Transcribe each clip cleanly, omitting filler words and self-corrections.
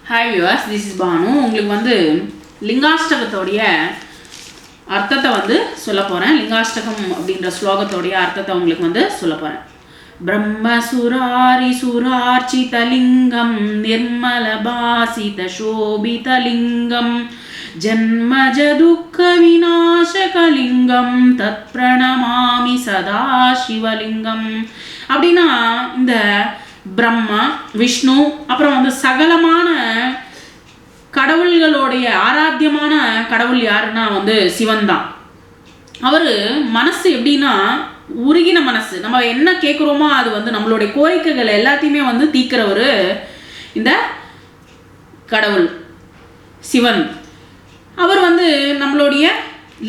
Hi viewers, this is Bhanu. உங்களுக்கு வந்து லிங்காஷ்டகத்தோடைய அர்த்தத்தை வந்து சொல்ல போகிறேன். லிங்காஷ்டகம் அப்படின்ற ஸ்லோகத்தோடைய அர்த்தத்தை உங்களுக்கு வந்து சொல்ல போகிறேன். பிரம்மசுராரி சுரார்ச்சிதலிங்கம் நிர்மலபாசிதசோபிதலிங்கம் ஜன்மஜதுக்க விநாசகலிங்கம் தத் பிரணமாமி சதா சிவலிங்கம். அப்படின்னா இந்த பிரம்மா, விஷ்ணு, அப்புறம் வந்து சகலமான கடவுள்களுடைய ஆராத்தியமான கடவுள் யாருன்னா வந்து சிவன் தான். அவர் மனசு எப்படின்னா உருகின மனசு. நம்ம என்ன கேட்குறோமோ அது வந்து நம்மளுடைய கோரிக்கைகள் எல்லாத்தையுமே வந்து தீர்க்கிறவர் இந்த கடவுள் சிவன். அவர் வந்து நம்மளுடைய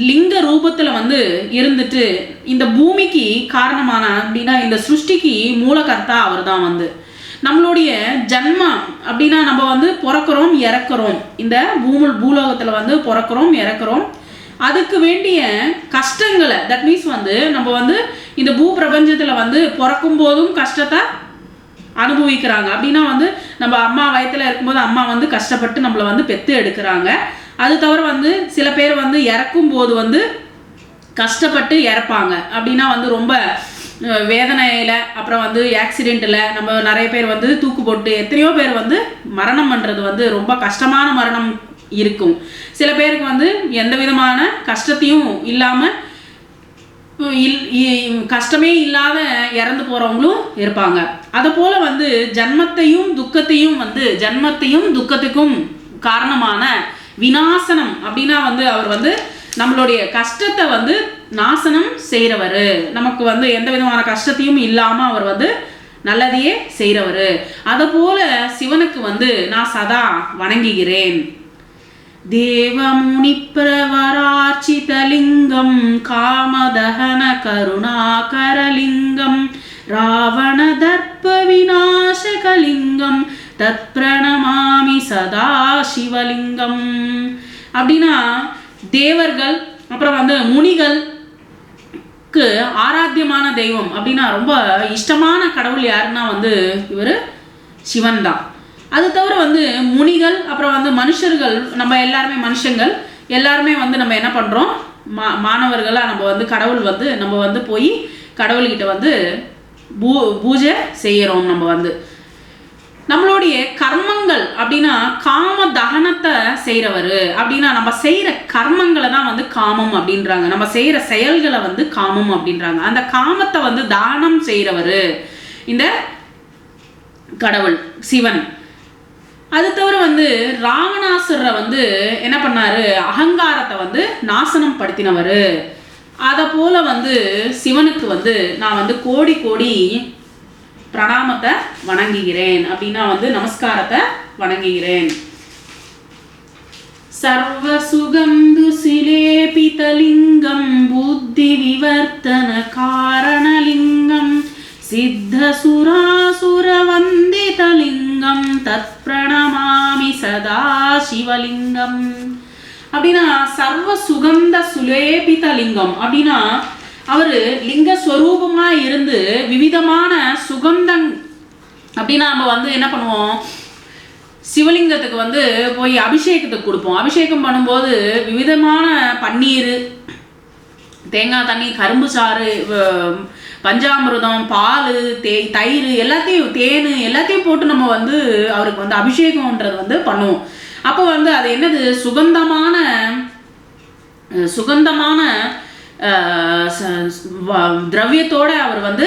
லிங்க ரூபத்தில் வந்து இருந்துட்டு இந்த பூமிக்கு காரணமான அப்படின்னா இந்த சிருஷ்டிக்கு மூலகர்த்தா அவர் தான். வந்து நம்மளுடைய ஜன்மம் அப்படின்னா நம்ம வந்து பிறக்கிறோம் இறக்குறோம், இந்த பூலோகத்தில் வந்து பிறக்கிறோம் இறக்குறோம். அதுக்கு வேண்டிய கஷ்டங்களை, தட் மீன்ஸ் வந்து நம்ம வந்து இந்த பூ பிரபஞ்சத்தில் வந்து பிறக்கும் போதும் கஷ்டத்தை அனுபவிக்கிறாங்க. அப்படின்னா வந்து நம்ம அம்மா வயத்தில் இருக்கும்போது அம்மா வந்து கஷ்டப்பட்டு நம்மளை வந்து பெற்று எடுக்கிறாங்க. அது தவிர வந்து சில பேர் வந்து இறக்கும் போது வந்து கஷ்டப்பட்டு இறப்பாங்க. அப்படின்னா வந்து ரொம்ப வேதனையில், அப்புறம் வந்து ஆக்சிடெண்ட்டில் நம்ம நிறைய பேர் வந்து தூக்கு போட்டு எத்தனையோ பேர் வந்து மரணம் பண்ணுறது வந்து ரொம்ப கஷ்டமான மரணம் இருக்கும். சில பேருக்கு வந்து எந்த விதமான கஷ்டத்தையும் இல்லாமல் கஷ்டமே இல்லாத இறந்து போகிறவங்களும் இருப்பாங்க. அதை போல் வந்து ஜன்மத்தையும் துக்கத்துக்கும் காரணமான விநாசனம் அப்படின்னா வந்து அவர் வந்து நம்மளுடைய கஷ்டத்தை வந்து நாசனம் செய்கிறவர். நமக்கு வந்து எந்த விதமான கஷ்டத்தையும் இல்லாமல் அவர் வந்து நல்லதையே செய்கிறவர். அதை போல சிவனுக்கு வந்து நான் சதா வணங்குகிறேன். தேவமுனி பிரவரார்ச்சிதலிங்கம் காமதஹன கருணாகரலிங்கம் ராவண தர்ப்ப விநாசகலிங்கம் தத் பிரணமாமி சதா சிவலிங்கம். அப்படின்னா தேவர்கள் அப்புறம் வந்து முனிகளுக்கு ஆராத்தியமான தெய்வம் அப்படின்னா ரொம்ப இஷ்டமான கடவுள் யாருன்னா வந்து இவர் சிவன் தான். அது தவிர வந்து முனிகள் அப்புறம் வந்து மனுஷர்கள், நம்ம எல்லாருமே மனுஷங்கள் எல்லாருமே வந்து நம்ம என்ன பண்ணுறோம், மாணவர்களாக நம்ம வந்து கடவுள் வந்து நம்ம வந்து போய் கடவுள்கிட்ட வந்து பூஜை செய்கிறோம். நம்ம வந்து நம்மளுடைய கர்மங்கள் அப்படின்னா காம தகனத்தை செய்கிறவர். அப்படின்னா நம்ம செய்கிற கர்மங்களை தான் வந்து காமம் அப்படின்றாங்க, நம்ம செய்கிற செயல்களை வந்து காமம் அப்படின்றாங்க. அந்த காமத்தை வந்து தானம் செய்கிறவர் இந்த கடவுள் சிவன். அது தவிர வந்து ராவணாசுரரை வந்து என்ன பண்ணாரு, அகங்காரத்தை வந்து நாசனம் படுத்தினவர். அதை போல வந்து சிவனுக்கு வந்து நான் வந்து கோடி கோடி பிரணாமத்தை வணங்குகிறேன். அப்படின்னா வந்து நமஸ்காரத்தை வணங்குகிறேன். சர்வ சுகந்து சிலேபிதலிங்கம் புத்தி விவர்த்தன காரணலிங்கம் சித்த சுராசுர வந்திதலிங்கம் தத் பிரணமாமி சதா சிவலிங்கம். அப்படின்னா சர்வ சுகந்த சுலேபிதலிங்கம் அப்படின்னா அவர் லிங்க ஸ்வரூபமாக இருந்து விவிதமான சுகந்தம். அப்படின்னா நம்ம வந்து என்ன பண்ணுவோம், சிவலிங்கத்துக்கு வந்து போய் அபிஷேகத்துக்கு கொடுப்போம். அபிஷேகம் பண்ணும்போது விவிதமான பன்னீர், தேங்காய் தண்ணி, கரும்பு சாறு, பஞ்சாமிர்தம், பால், தயிர் எல்லாத்தையும், தேன் எல்லாத்தையும் போட்டு நம்ம வந்து அவருக்கு வந்து அபிஷேகம்ன்றது வந்து பண்ணுவோம். அப்போ வந்து அது என்னது, சுகந்தமான திரவியத்தோட அவர் வந்து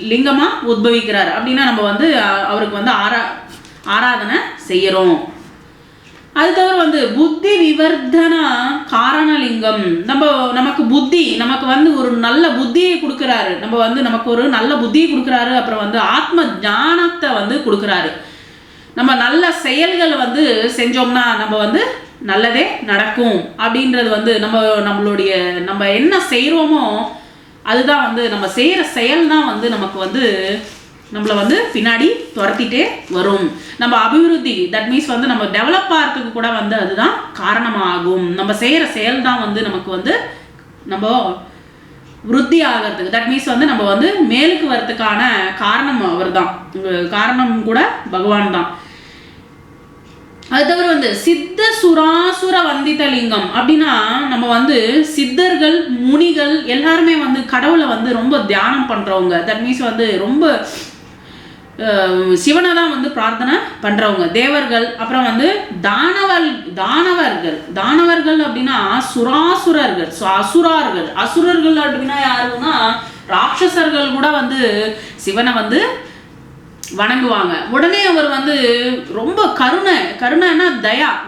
லிங்கமா உத்பவிக்கிறார். அப்படின்னா நம்ம வந்து அவருக்கு வந்து ஆராதனை செய்யறோம். அது தவிர வந்து புத்தி விவர்த்தனா காரணலிங்கம், நமக்கு புத்தி, நமக்கு வந்து ஒரு நல்ல புத்தியை கொடுக்குறாரு. நம்ம வந்து நமக்கு ஒரு நல்ல புத்தியை கொடுக்குறாரு. அப்புறம் வந்து ஆத்ம ஞானத்தை வந்து கொடுக்குறாரு. நம்ம நல்ல செயல்கள் வந்து செஞ்சோம்னா நம்ம வந்து நல்லதே நடக்கும் அப்படின்றது வந்து நம்ம என்ன செய்கிறோமோ அதுதான் வந்து நம்ம செய்கிற செயல் தான் வந்து நமக்கு வந்து நம்மளை வந்து பின்னாடி துரத்திட்டே வரும். நம்ம அபிவிருத்தி, தட் மீன்ஸ் வந்து நம்ம டெவலப் ஆகிறதுக்கு கூட வந்து அதுதான் காரணமாகும். நம்ம செய்கிற செயல் தான் வந்து நமக்கு வந்து நம்ம விருத்தி ஆகிறதுக்கு, தட் மீன்ஸ் வந்து நம்ம வந்து மேலுக்கு வரதுக்கான காரணம் அவர் தான். காரணம் கூட பகவான் தான். அது தவிர வந்து சித்த சுராசுர வந்தித லிங்கம் அப்படின்னா நம்ம வந்து சித்தர்கள் முனிகள் எல்லாருமே வந்து கடவுளை வந்து ரொம்ப தியானம் பண்றவங்க. தட் மீன்ஸ் வந்து ரொம்ப சிவனை தான் வந்து பிரார்த்தனை பண்றவங்க. தேவர்கள், அப்புறம் வந்து தானவர்கள் அப்படின்னா சுராசுரர்கள், அசுரர்கள் அப்படின்னா யாருன்னா ராட்சசர்கள் கூட வந்து சிவனை வந்து வணங்குவாங்க. உடனே அவர் வந்து ரொம்ப கருணைன்னா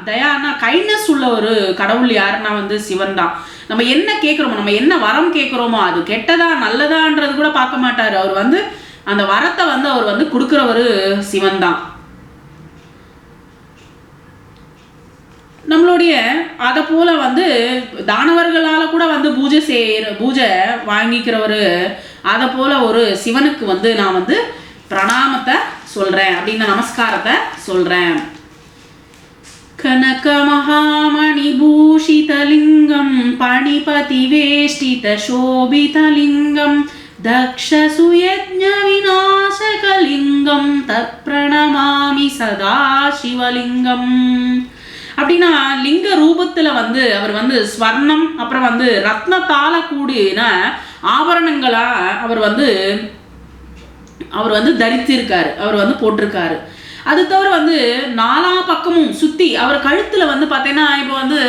தயானா கைண்ட்னஸ் உள்ள ஒரு கடவுள் யாருன்னா வந்து சிவன் தான். நம்ம என்ன கேட்குறோமோ, நம்ம என்ன வரம் கேட்குறோமோ அது கெட்டதா நல்லதான்றது கூட பார்க்க மாட்டார். அவர் வந்து அந்த வரத்தை வந்து அவர் வந்து கொடுக்குறவர் சிவன் தான். நம்மளுடைய அதை போல வந்து தானவர்களால் கூட வந்து பூஜை வாங்கிக்கிறவர். அதை போல ஒரு சிவனுக்கு வந்து நான் வந்து பிரணாமத்தை சொல்றேன் அப்படின்னு நமஸ்காரத்தை சொல்றேன். கனக மகாமணி பூஷிதலிங்கம் பணிபதி வேஷ்டித சோபிதலிங்கம் தக்ஷ சுயஜ்ஞ விநாசகலிங்கம் தத் பிரணமாமி சதா சிவலிங்கம். அப்படின்னா லிங்க ரூபத்துல வந்து அவர் வந்து ஸ்வர்ணம் அப்புறம் வந்து ரத்னத்தால கூடின ஆபரணங்களா அவர் வந்து தரித்திருக்காரு, அவர் வந்து போட்டிருக்காரு. அது தவிர வந்து நாலா பக்கமும் சுத்தி அவர் கழுத்துல வந்து பார்த்தீங்கன்னா இப்போ வந்து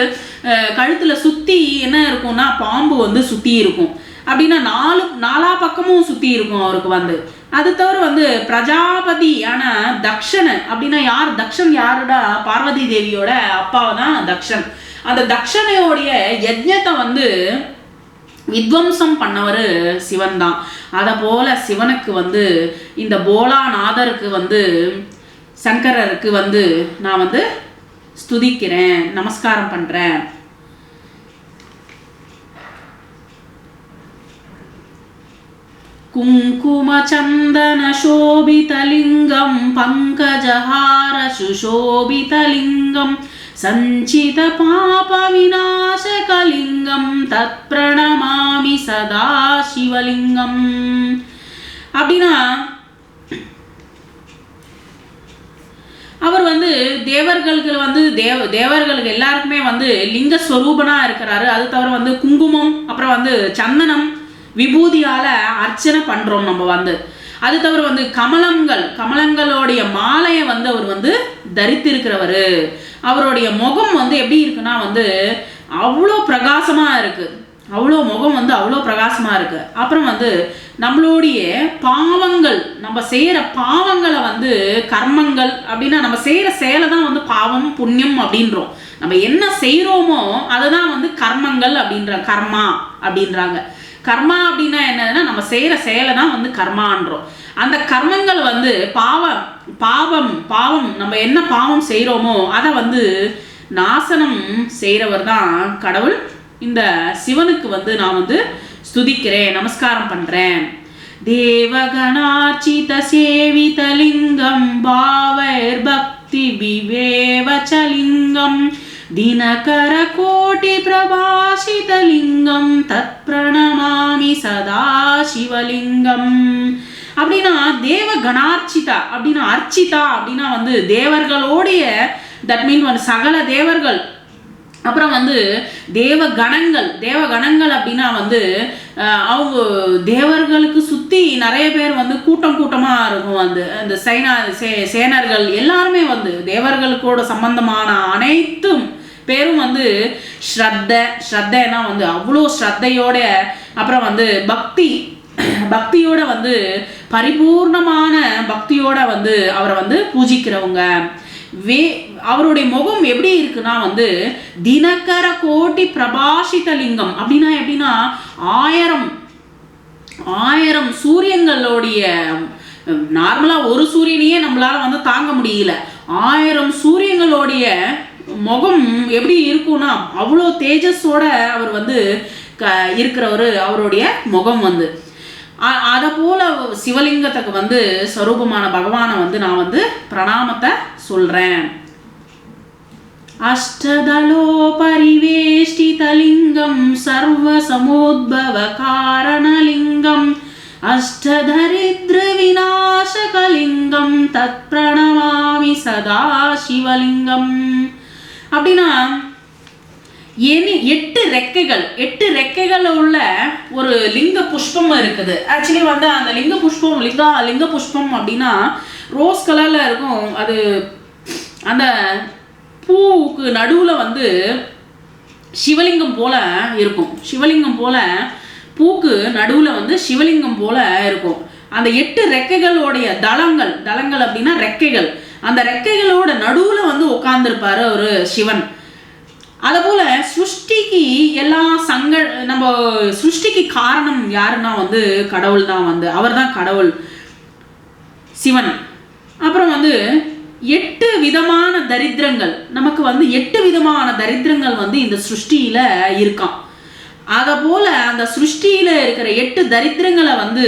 கழுத்துல சுத்தி என்ன இருக்கும்னா பாம்பு வந்து சுத்தி இருக்கும். அப்படின்னா நாலா பக்கமும் சுத்தி இருக்கும் அவருக்கு வந்து. அது தவிர வந்து பிரஜாபதியான தக்ஷன் அப்படின்னா தக்ஷன் யாருடா? பார்வதி தேவியோட அப்பாவை தான் தக்ஷன். அந்த தக்ஷனையோடைய யஜ்ஞத்தை வந்து வித்வம்சம் பண்ணவர் சிவன் தான். அதை போல சிவனுக்கு வந்து இந்த போலாநாதருக்கு வந்து சங்கரருக்கு வந்து நான் வந்து ஸ்துதிக்கிறேன், நமஸ்காரம் பண்றேன். குங்கும சந்தன சோபிதலிங்கம் பங்கஜஹார சுஷோபிதலிங்கம் சஞ்சித பாப விநாசகலிங்கம் தத் பிரணமாமி சதா சிவலிங்கம். அப்படின்னா அவர் வந்து தேவர்களுக்கு எல்லாருக்குமே வந்து லிங்க ஸ்வரூபனா இருக்கிறாரு. அது தவிர வந்து குங்குமம் அப்புறம் வந்து சந்தனம் விபூதியால அர்ச்சனை பண்றோம் நம்ம வந்து. அது தவிர வந்து கமலங்களோடைய மாலையை வந்து அவர் வந்து தரித்திருக்கிறவர். அவருடைய முகம் வந்து எப்படி இருக்குன்னா வந்து அவ்வளோ பிரகாசமா இருக்கு, முகம் வந்து அவ்வளோ பிரகாசமா இருக்கு. அப்புறம் வந்து நம்மளுடைய பாவங்கள், நம்ம செய்யற பாவங்களை வந்து கர்மங்கள் அப்படின்னா நம்ம செய்யற செயலை தான் வந்து பாவம் புண்ணியம் அப்படின்றோம். நம்ம என்ன செய்யறோமோ அதுதான் வந்து கர்மங்கள் கர்மா அப்படின்றாங்க. கர்மா அப்படின்னா என்னதுன்னா நம்ம செய்யற செயலை தான் வந்து கர்மான்றோம். அந்த கர்மங்கள் வந்து பாவம் நம்ம என்ன பாவம் செய்யறோமோ அதை வந்து நாசனம் செய்யறவர் தான் கடவுள். இந்த சிவனுக்கு வந்து நான் வந்து ஸ்துதிக்கிறேன், நமஸ்காரம் பண்றேன். தேவகணார்ச்சித சேவிதலிங்கம் பாவைர் பக்தி விவேவச்சலிங்கம் தினகர கோட்டி பிரபாசிதலிங்கம் தத் பிரணமாமி சதா சிவலிங்கம். அப்படின்னா தேவ கணார்ச்சிதா அப்படின்னா அர்ச்சிதா அப்படின்னா வந்து தேவர்களோடைய, தட் மீன் வந்து சகல தேவர்கள், அப்புறம் வந்து தேவகணங்கள் அப்படின்னா வந்து அவங்க தேவர்களுக்கு சுற்றி நிறைய பேர் வந்து கூட்டமாக இருக்கும். அந்த சேனர்கள் எல்லாருமே வந்து தேவர்களுக்கோட சம்பந்தமான அனைத்தும் பேரும் வந்து ஸ்ரத்தைனா வந்து அவ்வளோ ஸ்ரத்தையோட, அப்புறம் வந்து பக்தியோட வந்து பரிபூர்ணமான பக்தியோட வந்து அவரை வந்து பூஜிக்கிறவங்க. அவருடைய முகம் எப்படி இருக்குன்னா வந்து தினகர கோட்டி பிரபாசித லிங்கம். அப்படின்னா எப்படின்னா 1000 சூரியங்களுடைய, நார்மலா ஒரு சூரியனையே நம்மளால வந்து தாங்க முடியல, 1000 சூரியங்களுடைய முகம் எப்படி இருக்கும்னா அவ்வளோ தேஜஸோட அவர் வந்து இருக்கிறவர். அவருடைய முகம் வந்து அதை போல சிவலிங்கத்துக்கு வந்து ஸ்வரூபமான பகவானை வந்து நான் வந்து பிரணாமத்தை சொல்றேன். அஷ்டதலோ பரிவேஷ்டிதலிங்கம் சர்வ சமோத்பவ காரணலிங்கம் அஷ்டதரித்ர விநாசகலிங்கம் தத் பிரணமாமி சதா சிவலிங்கம். அப்படின்னா 8 ரெக்கைகள் உள்ள ஒரு லிங்க புஷ்பம் இருக்குது. ஆக்சுவலி வந்து அந்த லிங்க புஷ்பம் அப்படின்னா ரோஸ் கலர்ல இருக்கும். அது அந்த பூவுக்கு நடுவில் வந்து சிவலிங்கம் போல இருக்கும். சிவலிங்கம் போல பூக்கு நடுவில் வந்து சிவலிங்கம் போல இருக்கும். அந்த 8 ரெக்கைகளுடைய தளங்கள் அப்படின்னா ரெக்கைகள். அந்த ரெக்கைகளோட நடுவில் வந்து உட்கார்ந்துருப்பாரு ஒரு சிவன். அதுபோல சிருஷ்டிக்கு எல்லா நம்ம சிருஷ்டிக்கு காரணம் யாருன்னா வந்து கடவுள் தான். வந்து அவர் தான் கடவுள் சிவன். அப்புறம் வந்து 8 விதமான தரித்திரங்கள், நமக்கு வந்து 8 விதமான தரித்திரங்கள் வந்து இந்த சிருஷ்டியில இருக்கான். அதை போல அந்த சிருஷ்டியில இருக்கிற 8 தரித்திரங்களை வந்து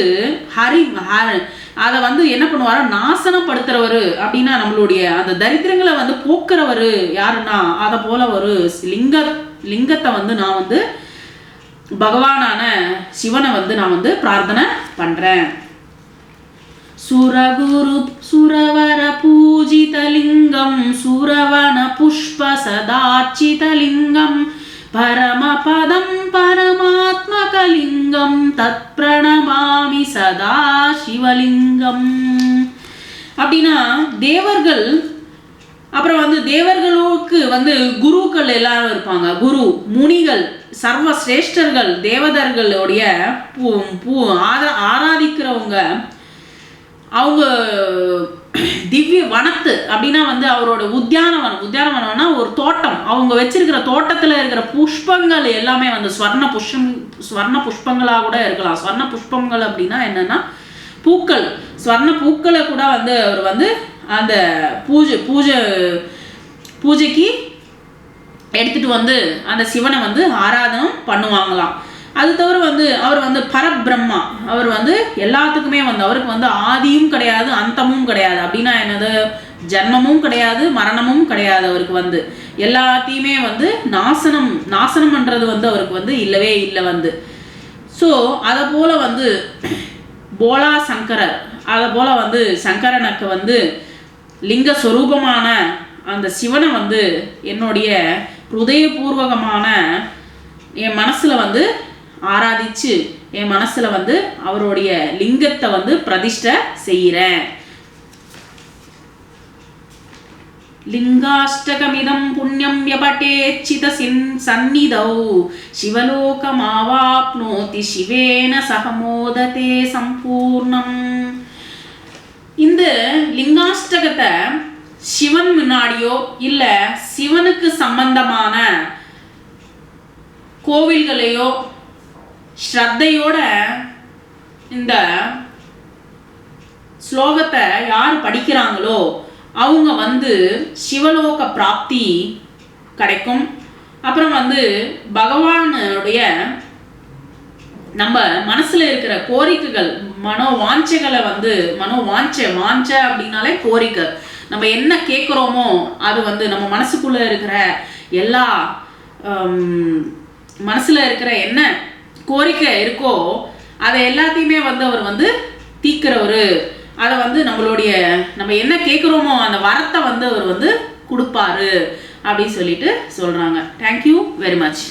அதை வந்து என்ன பண்ணுவாரா, நாசனப்படுத்துறவர். அப்படின்னா நம்மளுடைய அந்த தரித்திரங்களை வந்து போக்குறவர் யாருன்னா அதை போல ஒரு லிங்கத்தை வந்து நான் வந்து பகவானான சிவனை வந்து நான் வந்து பிரார்த்தனை பண்றேன். சுரகுரு சுரவர பூஜிதலிங்கம் சுரவன புஷ்ப சதார்ச்சிதலிங்கம் பரமபதம் பரமாத்மகலிங்கம் தத் பிரணமாமி சதா சிவலிங்கம். அப்படின்னா தேவர்கள், அப்புறம் வந்து தேவர்களுக்கு வந்து குருக்கள் எல்லாரும் இருப்பாங்க. குரு முனிகள் சர்வ சிரேஷ்டர்கள் தேவதர்களுடைய ஆராதிக்கிறவங்க. அவங்க திவ்ய வனத்து அப்படின்னா வந்து அவரோட உத்தியானவனம்னா ஒரு தோட்டம். அவங்க வச்சிருக்கிற தோட்டத்தில் இருக்கிற புஷ்பங்கள் எல்லாமே வந்து ஸ்வர்ண புஷ்பங்களாக கூட இருக்கலாம். ஸ்வர்ண புஷ்பங்கள் அப்படின்னா என்னன்னா பூக்கள். ஸ்வர்ண பூக்களை கூட வந்து அவர் வந்து அந்த பூஜைக்கு எடுத்துட்டு வந்து அந்த சிவனை வந்து ஆராதனை பண்ணுவாங்களாம். அது தவிர வந்து அவர் வந்து பரபிரம்மா. அவர் வந்து எல்லாத்துக்குமே வந்து அவருக்கு வந்து ஆதியும் கிடையாது அந்தமும் கிடையாது. அப்படின்னா என்னது, ஜன்மமும் கிடையாது மரணமும் கிடையாது. அவருக்கு வந்து எல்லாத்தையுமே வந்து நாசனம் பண்றது வந்து அவருக்கு வந்து இல்லவே இல்லை வந்து. ஸோ அதை போல வந்து போலா சங்கரர், அதை போல வந்து சங்கரனுக்கு வந்து லிங்க ஸ்வரூபமான அந்த சிவனை வந்து என்னுடைய ஹிருதயபூர்வகமான என் மனசுல வந்து ஆராதிச்சு என் மனசுல வந்து அவருடைய லிங்கத்தை வந்து பிரதிஷ்டை செய்கிறேன். லிங்காஷ்டகமிதம் புண்ணியம் யபட்டேச்சித சந்நிதௌ சிவலோகமாவாப்னோதி சிவேன சகமோததே சம்பூர்ணம். இந்த லிங்காஷ்டகத்தை சிவன் முன்னாடியோ இல்ல சிவனுக்கு சம்பந்தமான கோவில்களையோ ஸ்ரத்தையோட இந்த ஸ்லோகத்தை யார் படிக்கிறாங்களோ அவங்க வந்து சிவலோக பிராப்தி கிடைக்கும். அப்புறம் வந்து பகவானுடைய நம்ம மனசுல இருக்கிற கோரிக்கைகள் மனோவாஞ்சைகளை வந்து வாஞ்சை அப்படின்னாலே கோரிக்கை. நம்ம என்ன கேட்குறோமோ அது வந்து நம்ம மனசுக்குள்ள இருக்கிற எல்லா மனசுல இருக்கிற என்ன கோரிக்கை இருக்கோ அதை எல்லாத்தையுமே வந்து அவர் வந்து தீக்கிறவரு. அதை வந்து நம்ம என்ன கேட்குறோமோ அந்த வரத்தை வந்து அவர் வந்து கொடுப்பாரு அப்படின்னு சொல்லிட்டு சொல்றாங்க. Thank you very much.